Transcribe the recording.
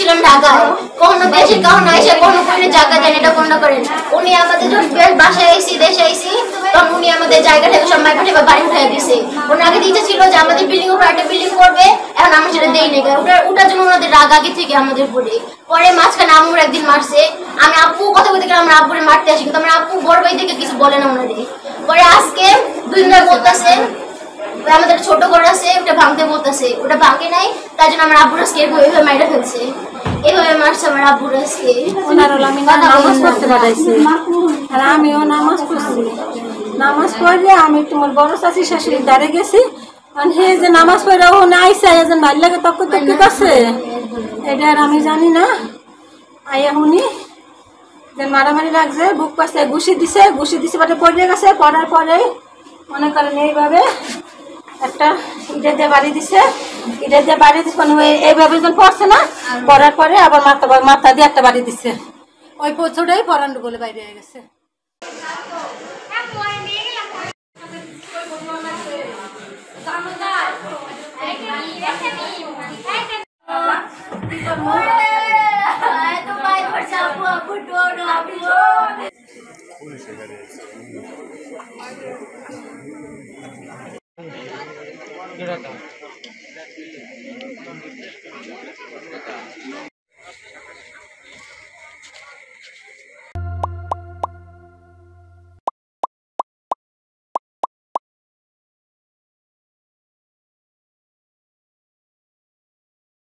ছিলাম ঢাকায়, কখনো দেশে কখনো এসে কখনো কোনো জায়গা দেন, এটা কোনটা করেন। উনি আমাদের যখন বাসায় আইসি দেশে আইসি তখন উনি আমাদের জায়গা থেকে সব মাইকা ঠেকা বাড়ি উঠাই দিছে। ওনার আগে ইচ্ছা ছিল যে আমাদের বিল্ডিং উপর একটা বিল্ডিং করবে, এখন আমরা সেটা দেই নাই, ওটার জন্য ওনাদের রাগ আগে থেকে আমাদের উপরে। পরে মাঝখানে আম্মুর একদিন মারছে, আমি আপু কথা বলতে গেলে আমরা আব্বুরে মারতে আসি, কিন্তু আমরা আপু বড় ভাই থেকে কিছু বলে না ওনাদের। পরে আজকে 2 দিন ধরে বলতেছে আমাদের ছোট ঘর আছে ওটা ভাঙতে বলতেছে, ওটা ভাঙে নাই, তার জন্য আমার আব্বুর আজকে এভাবে মাইরা ফেলছে, এভাবে মারছে আমার আব্বুর আজকে। আমি নামাজ পড়তে পাঠাইছি, আর আমিও নামাজ পড়ছি। নামাজ পড়লে আমি তোমার বড় চাষি শাশুড়ি দাঁড়িয়ে গেছি, আর হে যে নামাজ পড়ে ও নাইছে যেন ভালো লাগে তক্ক তক্কি করছে, এটা আর আমি জানি না। আইয়া শুনি যে মারামারি লাগছে, বুক পাশে ঘুষি দিছে বাটে পড়ে গেছে। পড়ার পরে মনে করেন এইভাবে একটা ইটা দিয়ে বাড়ি দিছে, মানে এইভাবে যখন পড়ছে না, পড়ার পরে আবার মাথা দিয়ে একটা বাড়ি দিছে, ওই পথটাই পরান্ডু বলে বাইরে হয়ে গেছে। Gracias.